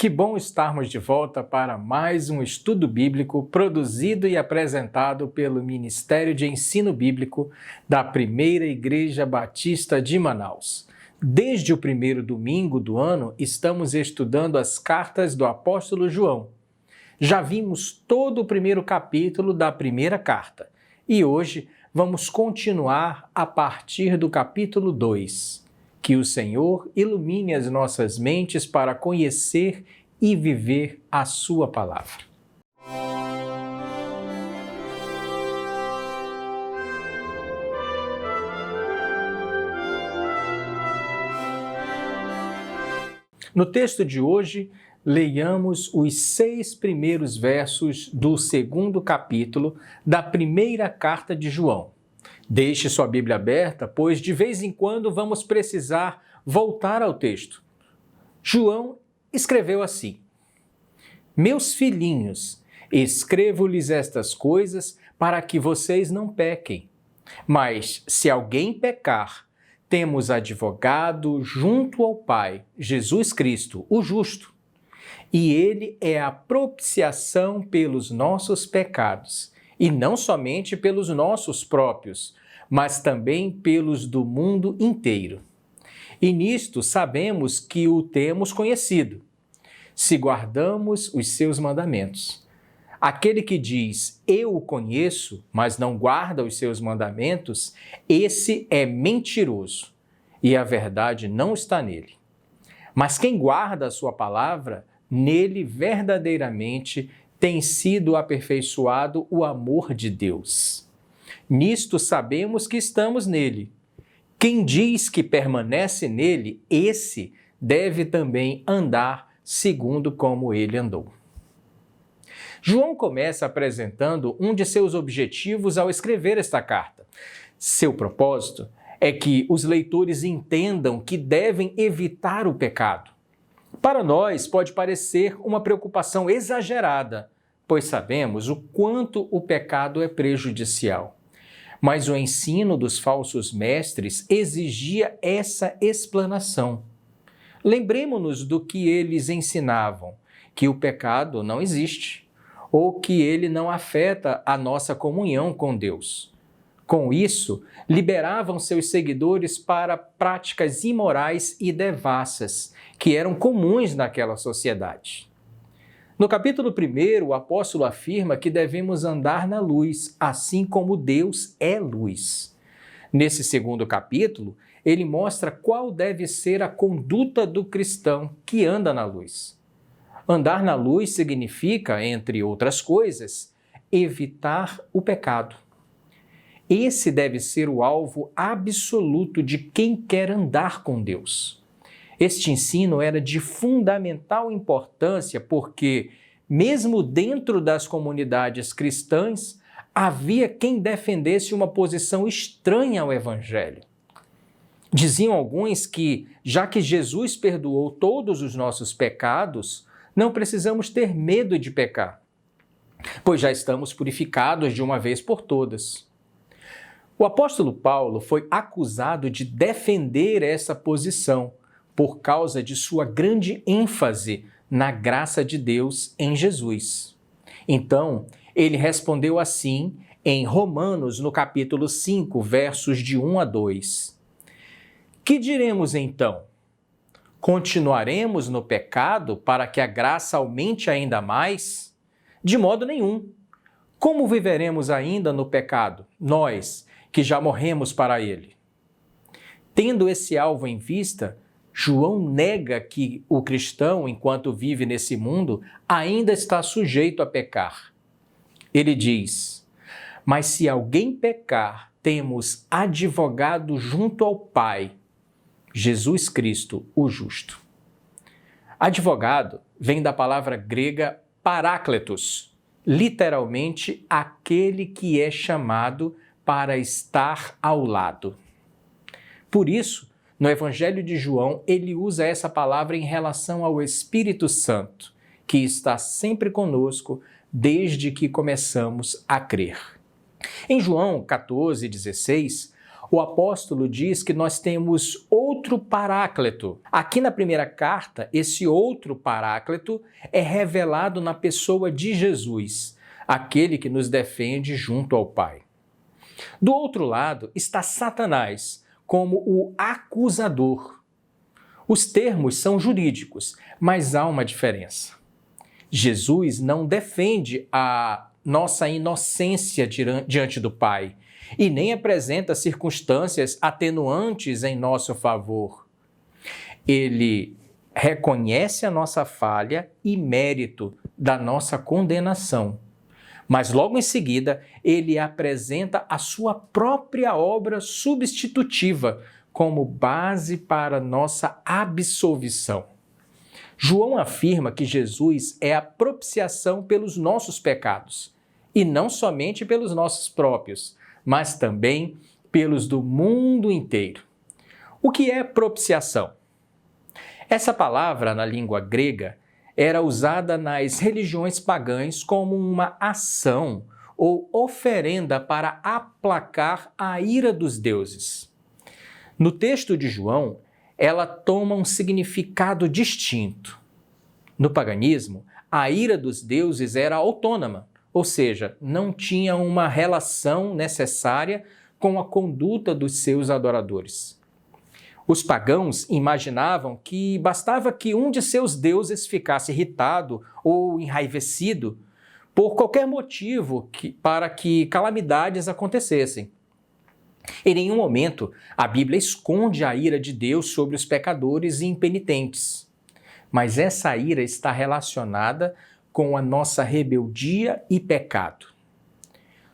Que bom estarmos de volta para mais um estudo bíblico produzido e apresentado pelo Ministério de Ensino Bíblico da Primeira Igreja Batista de Manaus. Desde o primeiro domingo do ano, estamos estudando as cartas do apóstolo João. Já vimos todo o primeiro capítulo da primeira carta e hoje vamos continuar a partir do capítulo 2. Que o Senhor ilumine as nossas mentes para conhecer e viver a sua palavra. No texto de hoje, leiamos os 6 primeiros versos do segundo capítulo da primeira carta de João. Deixe sua Bíblia aberta, pois de vez em quando vamos precisar voltar ao texto. João escreveu assim: Meus filhinhos, escrevo-lhes estas coisas para que vocês não pequem. Mas se alguém pecar, temos advogado junto ao Pai, Jesus Cristo, o justo. E ele é a propiciação pelos nossos pecados, e não somente pelos nossos próprios, mas também pelos do mundo inteiro. E nisto sabemos que o temos conhecido, se guardamos os seus mandamentos. Aquele que diz, eu o conheço, mas não guarda os seus mandamentos, esse é mentiroso, e a verdade não está nele. Mas quem guarda a sua palavra, nele verdadeiramente tem sido aperfeiçoado o amor de Deus. Nisto sabemos que estamos nele. Quem diz que permanece nele, esse deve também andar segundo como ele andou. João começa apresentando um de seus objetivos ao escrever esta carta. Seu propósito é que os leitores entendam que devem evitar o pecado. Para nós, pode parecer uma preocupação exagerada, pois sabemos o quanto o pecado é prejudicial. Mas o ensino dos falsos mestres exigia essa explanação. Lembremos-nos do que eles ensinavam, que o pecado não existe, ou que ele não afeta a nossa comunhão com Deus. Com isso, liberavam seus seguidores para práticas imorais e devassas, que eram comuns naquela sociedade. No capítulo 1, o apóstolo afirma que devemos andar na luz, assim como Deus é luz. Nesse segundo capítulo, ele mostra qual deve ser a conduta do cristão que anda na luz. Andar na luz significa, entre outras coisas, evitar o pecado. Esse deve ser o alvo absoluto de quem quer andar com Deus. Este ensino era de fundamental importância porque, mesmo dentro das comunidades cristãs, havia quem defendesse uma posição estranha ao Evangelho. Diziam alguns que, já que Jesus perdoou todos os nossos pecados, não precisamos ter medo de pecar, pois já estamos purificados de uma vez por todas. O apóstolo Paulo foi acusado de defender essa posição, por causa de sua grande ênfase na graça de Deus em Jesus. Então, ele respondeu assim em Romanos, no capítulo 5, versos de 1 a 2. Que diremos então? Continuaremos no pecado para que a graça aumente ainda mais? De modo nenhum. Como viveremos ainda no pecado, nós que já morremos para ele? Tendo esse alvo em vista, João nega que o cristão, enquanto vive nesse mundo, ainda está sujeito a pecar. Ele diz, mas se alguém pecar, temos advogado junto ao Pai, Jesus Cristo, o justo. Advogado vem da palavra grega parácletos, literalmente aquele que é chamado para estar ao lado. Por isso, no Evangelho de João, ele usa essa palavra em relação ao Espírito Santo, que está sempre conosco desde que começamos a crer. Em João 14,16, O apóstolo diz que nós temos outro Paráclito. Aqui na primeira carta, esse outro Paráclito é revelado na pessoa de Jesus, aquele que nos defende junto ao Pai. Do outro lado está Satanás, como o acusador. Os termos são jurídicos, mas há uma diferença. Jesus não defende a nossa inocência diante do Pai e nem apresenta circunstâncias atenuantes em nosso favor. Ele reconhece a nossa falha e mérito da nossa condenação. Mas logo em seguida, ele apresenta a sua própria obra substitutiva como base para nossa absolvição. João afirma que Jesus é a propiciação pelos nossos pecados, e não somente pelos nossos próprios, mas também pelos do mundo inteiro. O que é propiciação? Essa palavra, na língua grega, era usada nas religiões pagãs como uma ação ou oferenda para aplacar a ira dos deuses. No texto de João, ela toma um significado distinto. No paganismo, a ira dos deuses era autônoma, ou seja, não tinha uma relação necessária com a conduta dos seus adoradores. Os pagãos imaginavam que bastava que um de seus deuses ficasse irritado ou enraivecido por qualquer motivo para que calamidades acontecessem. Em nenhum momento, a Bíblia esconde a ira de Deus sobre os pecadores e impenitentes. Mas essa ira está relacionada com a nossa rebeldia e pecado.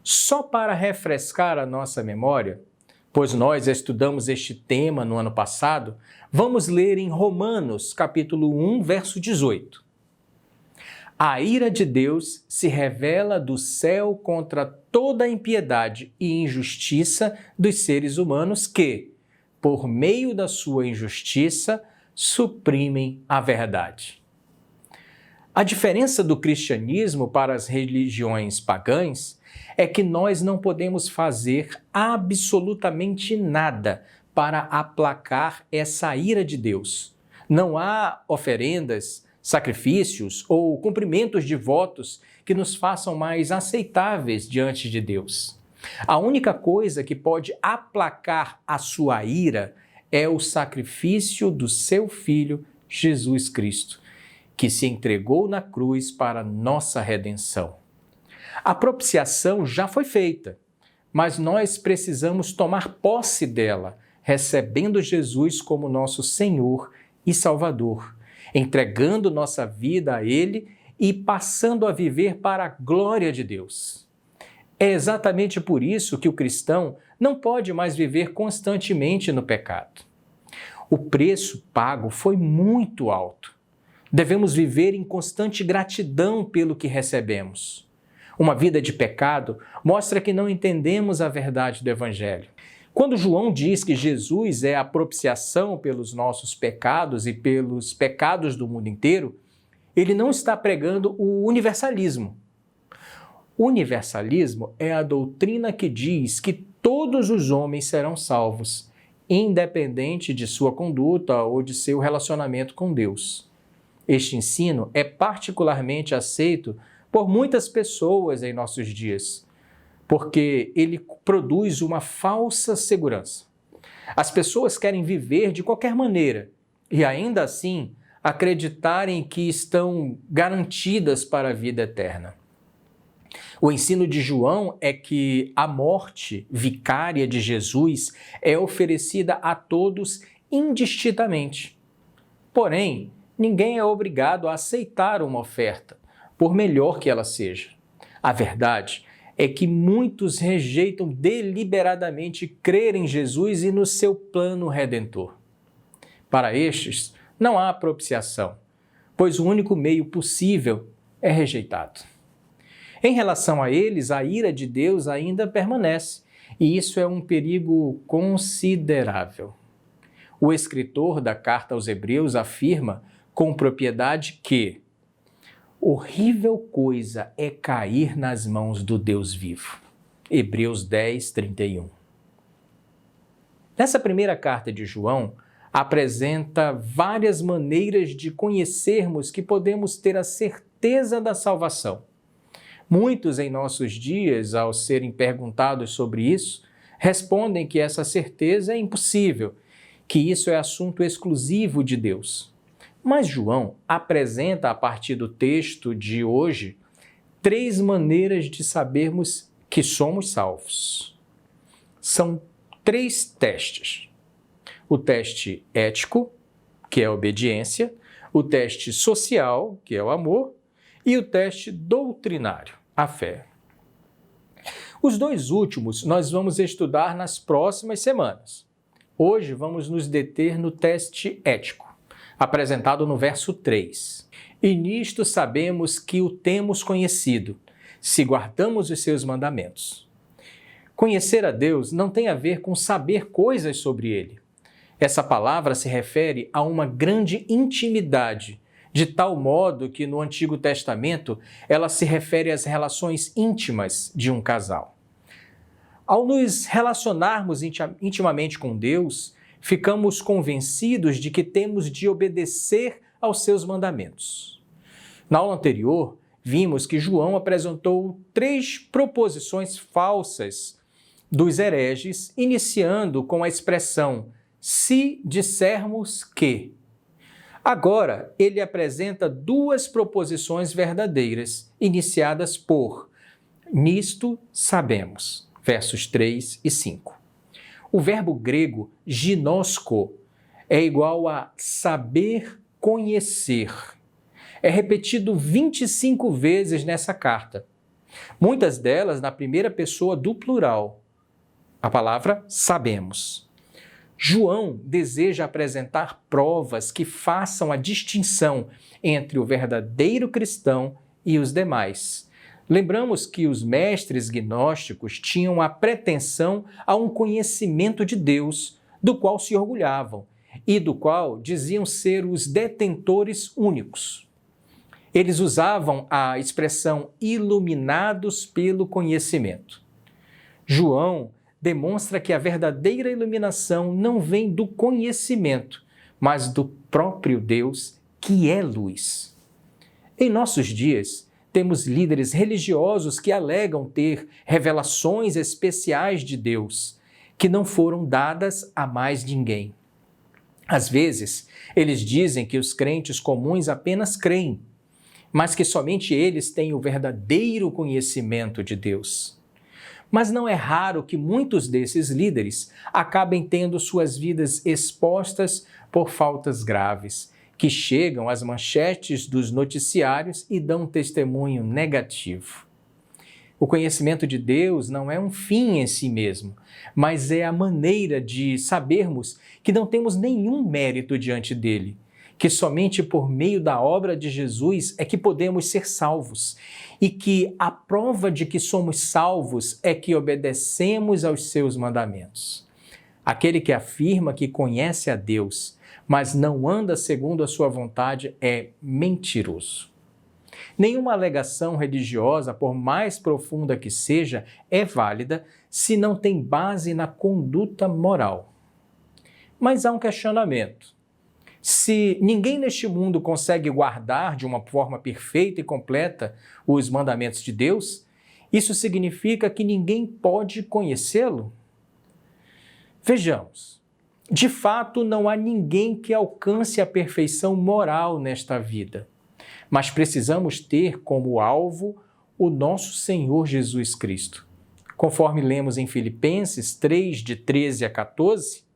Só para refrescar a nossa memória, pois nós estudamos este tema no ano passado, vamos ler em Romanos, capítulo 1, verso 18. A ira de Deus se revela do céu contra toda a impiedade e injustiça dos seres humanos que, por meio da sua injustiça, suprimem a verdade. A diferença do cristianismo para as religiões pagãs é que nós não podemos fazer absolutamente nada para aplacar essa ira de Deus. Não há oferendas, sacrifícios ou cumprimentos de votos que nos façam mais aceitáveis diante de Deus. A única coisa que pode aplacar a sua ira é o sacrifício do seu Filho, Jesus Cristo, que se entregou na cruz para nossa redenção. A propiciação já foi feita, mas nós precisamos tomar posse dela, recebendo Jesus como nosso Senhor e Salvador, entregando nossa vida a Ele e passando a viver para a glória de Deus. É exatamente por isso que o cristão não pode mais viver constantemente no pecado. O preço pago foi muito alto. Devemos viver em constante gratidão pelo que recebemos. Uma vida de pecado mostra que não entendemos a verdade do Evangelho. Quando João diz que Jesus é a propiciação pelos nossos pecados e pelos pecados do mundo inteiro, ele não está pregando o universalismo. O universalismo é a doutrina que diz que todos os homens serão salvos, independente de sua conduta ou de seu relacionamento com Deus. Este ensino é particularmente aceito por muitas pessoas em nossos dias, porque ele produz uma falsa segurança. As pessoas querem viver de qualquer maneira e, ainda assim, acreditarem que estão garantidas para a vida eterna. O ensino de João é que a morte vicária de Jesus é oferecida a todos indistintamente. Porém, ninguém é obrigado a aceitar uma oferta, por melhor que ela seja. A verdade é que muitos rejeitam deliberadamente crer em Jesus e no seu plano redentor. Para estes, não há propiciação, pois o único meio possível é rejeitado. Em relação a eles, a ira de Deus ainda permanece, e isso é um perigo considerável. O escritor da carta aos Hebreus afirma com propriedade que horrível coisa é cair nas mãos do Deus vivo. Hebreus 10, 31. Nessa primeira carta de João, apresenta várias maneiras de conhecermos que podemos ter a certeza da salvação. Muitos em nossos dias, ao serem perguntados sobre isso, respondem que essa certeza é impossível, que isso é assunto exclusivo de Deus. Mas João apresenta, a partir do texto de hoje, 3 maneiras de sabermos que somos salvos. São 3 testes. O teste ético, que é a obediência, o teste social, que é o amor, e o teste doutrinário, a fé. Os 2 últimos nós vamos estudar nas próximas semanas. Hoje vamos nos deter no teste ético, apresentado no verso 3. E nisto sabemos que o temos conhecido, se guardamos os seus mandamentos. Conhecer a Deus não tem a ver com saber coisas sobre Ele. Essa palavra se refere a uma grande intimidade, de tal modo que no Antigo Testamento ela se refere às relações íntimas de um casal. Ao nos relacionarmos intimamente com Deus, ficamos convencidos de que temos de obedecer aos seus mandamentos. Na aula anterior, vimos que João apresentou 3 proposições falsas dos hereges, iniciando com a expressão "se dissermos que". Agora, ele apresenta 2 proposições verdadeiras, iniciadas por "nisto sabemos", versos 3 e 5. O verbo grego ginosko é igual a saber conhecer. É repetido 25 vezes nessa carta. Muitas delas na primeira pessoa do plural. A palavra sabemos. João deseja apresentar provas que façam a distinção entre o verdadeiro cristão e os demais. Lembramos que os mestres gnósticos tinham a pretensão a um conhecimento de Deus, do qual se orgulhavam e do qual diziam ser os detentores únicos. Eles usavam a expressão iluminados pelo conhecimento. João demonstra que a verdadeira iluminação não vem do conhecimento, mas do próprio Deus, que é luz. Em nossos dias, temos líderes religiosos que alegam ter revelações especiais de Deus, que não foram dadas a mais ninguém. Às vezes, eles dizem que os crentes comuns apenas creem, mas que somente eles têm o verdadeiro conhecimento de Deus. Mas não é raro que muitos desses líderes acabem tendo suas vidas expostas por faltas graves, que chegam às manchetes dos noticiários e dão um testemunho negativo. O conhecimento de Deus não é um fim em si mesmo, mas é a maneira de sabermos que não temos nenhum mérito diante dele, que somente por meio da obra de Jesus é que podemos ser salvos e que a prova de que somos salvos é que obedecemos aos seus mandamentos. Aquele que afirma que conhece a Deus, mas não anda segundo a sua vontade, é mentiroso. Nenhuma alegação religiosa, por mais profunda que seja, é válida se não tem base na conduta moral. Mas há um questionamento. Se ninguém neste mundo consegue guardar de uma forma perfeita e completa os mandamentos de Deus, isso significa que ninguém pode conhecê-lo? Vejamos, de fato não há ninguém que alcance a perfeição moral nesta vida, mas precisamos ter como alvo o nosso Senhor Jesus Cristo. Conforme lemos em Filipenses 3, de 13 a 14,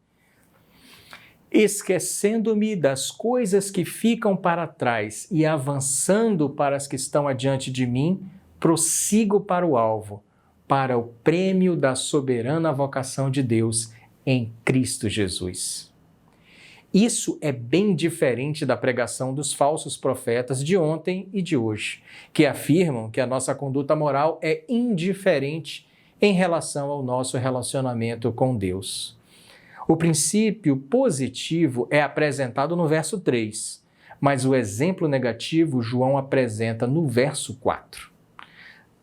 esquecendo-me das coisas que ficam para trás e avançando para as que estão adiante de mim, prossigo para o alvo, para o prêmio da soberana vocação de Deus em Cristo Jesus. Isso é bem diferente da pregação dos falsos profetas de ontem e de hoje, que afirmam que a nossa conduta moral é indiferente em relação ao nosso relacionamento com Deus. O princípio positivo é apresentado no verso 3, mas o exemplo negativo João apresenta no verso 4.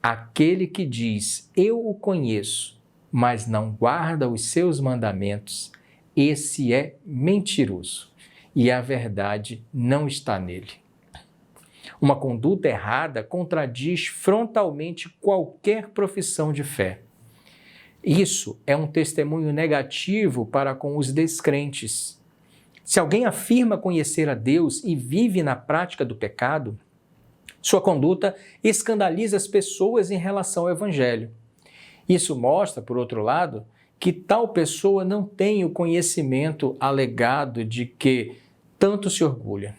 Aquele que diz, eu o conheço, mas não guarda os seus mandamentos, esse é mentiroso e a verdade não está nele. Uma conduta errada contradiz frontalmente qualquer profissão de fé. Isso é um testemunho negativo para com os descrentes. Se alguém afirma conhecer a Deus e vive na prática do pecado, sua conduta escandaliza as pessoas em relação ao Evangelho. Isso mostra, por outro lado, que tal pessoa não tem o conhecimento alegado de que tanto se orgulha.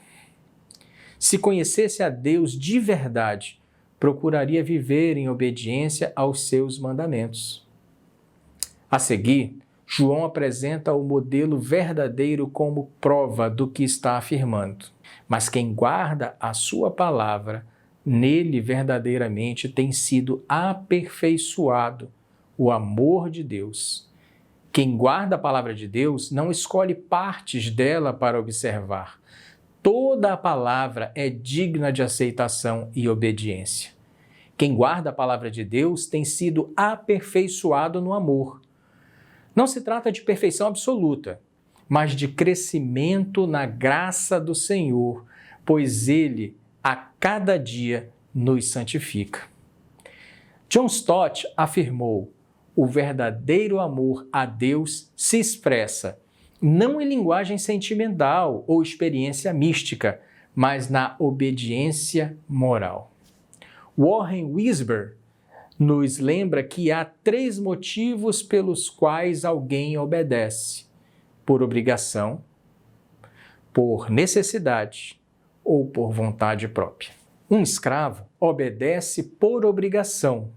Se conhecesse a Deus de verdade, procuraria viver em obediência aos seus mandamentos. A seguir, João apresenta o modelo verdadeiro como prova do que está afirmando. Mas quem guarda a sua palavra, nele verdadeiramente tem sido aperfeiçoado o amor de Deus. Quem guarda a palavra de Deus não escolhe partes dela para observar. Toda a palavra é digna de aceitação e obediência. Quem guarda a palavra de Deus tem sido aperfeiçoado no amor. Não se trata de perfeição absoluta, mas de crescimento na graça do Senhor, pois Ele a cada dia nos santifica. John Stott afirmou: o verdadeiro amor a Deus se expressa não em linguagem sentimental ou experiência mística, mas na obediência moral. Warren Wiersbe nos lembra que há 3 motivos pelos quais alguém obedece: por obrigação, por necessidade ou por vontade própria. Um escravo obedece por obrigação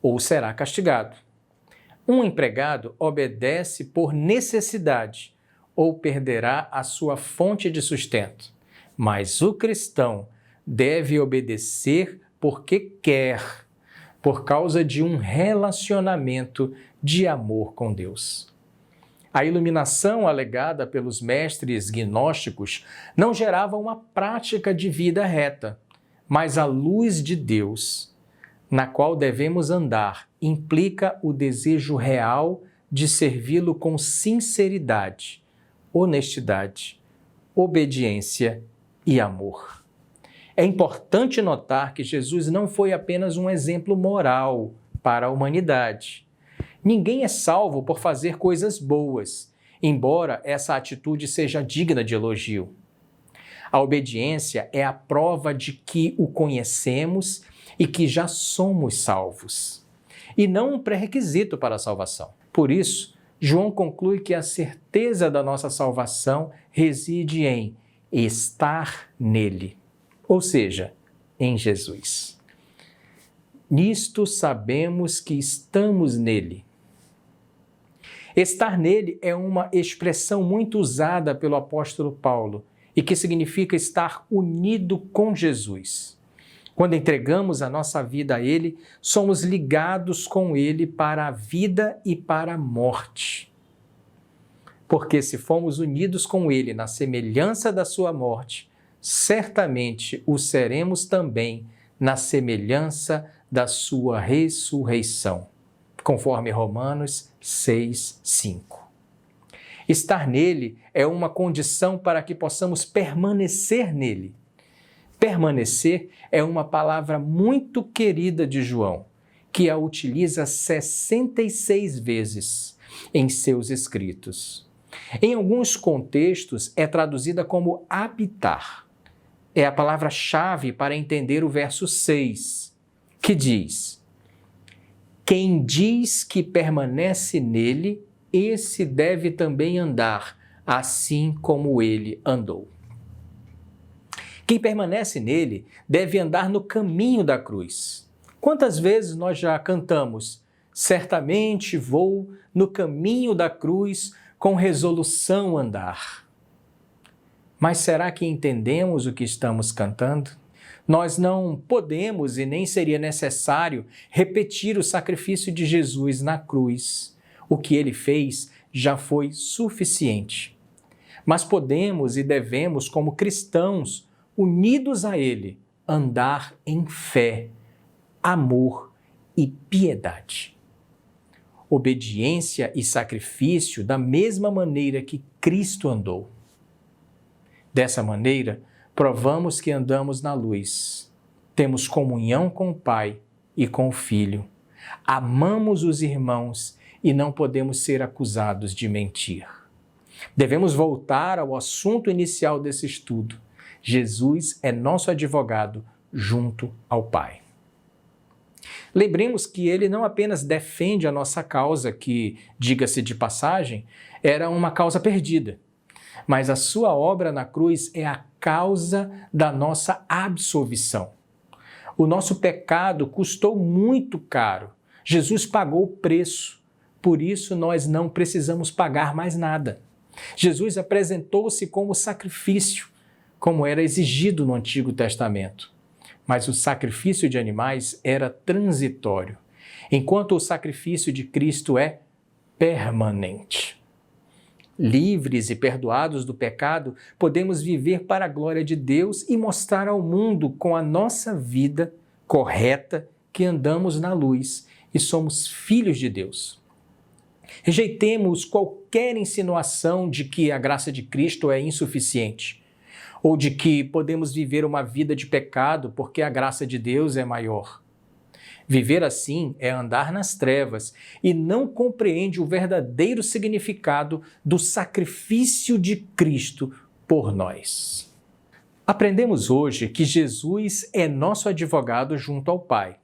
ou será castigado. Um empregado obedece por necessidade ou perderá a sua fonte de sustento. Mas o cristão deve obedecer porque quer, por causa de um relacionamento de amor com Deus. A iluminação alegada pelos mestres gnósticos não gerava uma prática de vida reta, mas a luz de Deus, na qual devemos andar, implica o desejo real de servi-lo com sinceridade, honestidade, obediência e amor. É importante notar que Jesus não foi apenas um exemplo moral para a humanidade. Ninguém é salvo por fazer coisas boas, embora essa atitude seja digna de elogio. A obediência é a prova de que o conhecemos e que já somos salvos, e não um pré-requisito para a salvação. Por isso, João conclui que a certeza da nossa salvação reside em estar nele, ou seja, em Jesus. Nisto sabemos que estamos nele. Estar nele é uma expressão muito usada pelo apóstolo Paulo e que significa estar unido com Jesus. Quando entregamos a nossa vida a Ele, somos ligados com Ele para a vida e para a morte. Porque se fomos unidos com Ele na semelhança da sua morte, certamente o seremos também na semelhança da sua ressurreição, conforme Romanos 6:5. Estar nele é uma condição para que possamos permanecer nele. Permanecer é uma palavra muito querida de João, que a utiliza 66 vezes em seus escritos. Em alguns contextos é traduzida como habitar. É a palavra-chave para entender o verso 6, que diz: quem diz que permanece nele, esse deve também andar, assim como ele andou. Quem permanece nele deve andar no caminho da cruz. Quantas vezes nós já cantamos: certamente vou no caminho da cruz com resolução andar. Mas será que entendemos o que estamos cantando? Nós não podemos e nem seria necessário repetir o sacrifício de Jesus na cruz. O que ele fez já foi suficiente. Mas podemos e devemos, como cristãos, unidos a ele, andar em fé, amor e piedade. obediência e sacrifício da mesma maneira que Cristo andou. Dessa maneira, provamos que andamos na luz, temos comunhão com o Pai e com o Filho, amamos os irmãos e não podemos ser acusados de mentir. Devemos voltar ao assunto inicial desse estudo. Jesus é nosso advogado junto ao Pai. Lembremos que ele não apenas defende a nossa causa, que, diga-se de passagem, era uma causa perdida, mas a sua obra na cruz é a causa da nossa absolvição. O nosso pecado custou muito caro. Jesus pagou o preço, por isso nós não precisamos pagar mais nada. Jesus apresentou-se como sacrifício, como era exigido no Antigo Testamento. Mas o sacrifício de animais era transitório, enquanto o sacrifício de Cristo é permanente. Livres e perdoados do pecado, podemos viver para a glória de Deus e mostrar ao mundo com a nossa vida correta que andamos na luz e somos filhos de Deus. Rejeitemos qualquer insinuação de que a graça de Cristo é insuficiente, ou de que podemos viver uma vida de pecado porque a graça de Deus é maior. Viver assim é andar nas trevas e não compreende o verdadeiro significado do sacrifício de Cristo por nós. Aprendemos hoje que Jesus é nosso advogado junto ao Pai.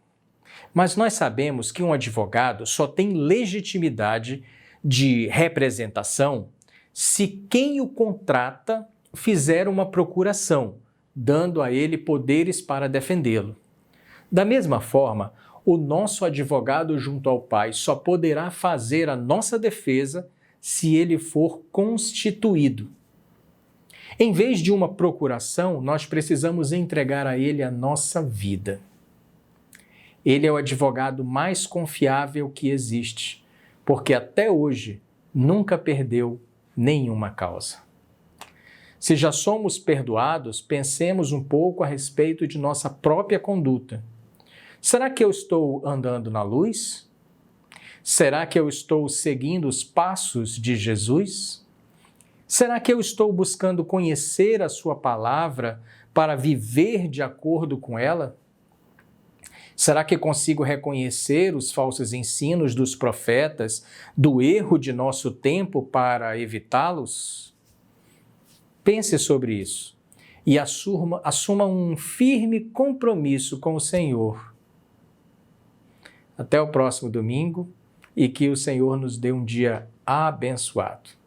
Mas nós sabemos que um advogado só tem legitimidade de representação se quem o contrata fizer uma procuração, dando a ele poderes para defendê-lo. Da mesma forma, o nosso advogado junto ao Pai só poderá fazer a nossa defesa se ele for constituído. Em vez de uma procuração, nós precisamos entregar a ele a nossa vida. Ele é o advogado mais confiável que existe, porque até hoje nunca perdeu nenhuma causa. Se já somos perdoados, pensemos um pouco a respeito de nossa própria conduta. Será que eu estou andando na luz? Será que eu estou seguindo os passos de Jesus? Será que eu estou buscando conhecer a sua palavra para viver de acordo com ela? Será que consigo reconhecer os falsos ensinos dos profetas, do erro de nosso tempo para evitá-los? Pense sobre isso e assuma um firme compromisso com o Senhor. Até o próximo domingo e que o Senhor nos dê um dia abençoado.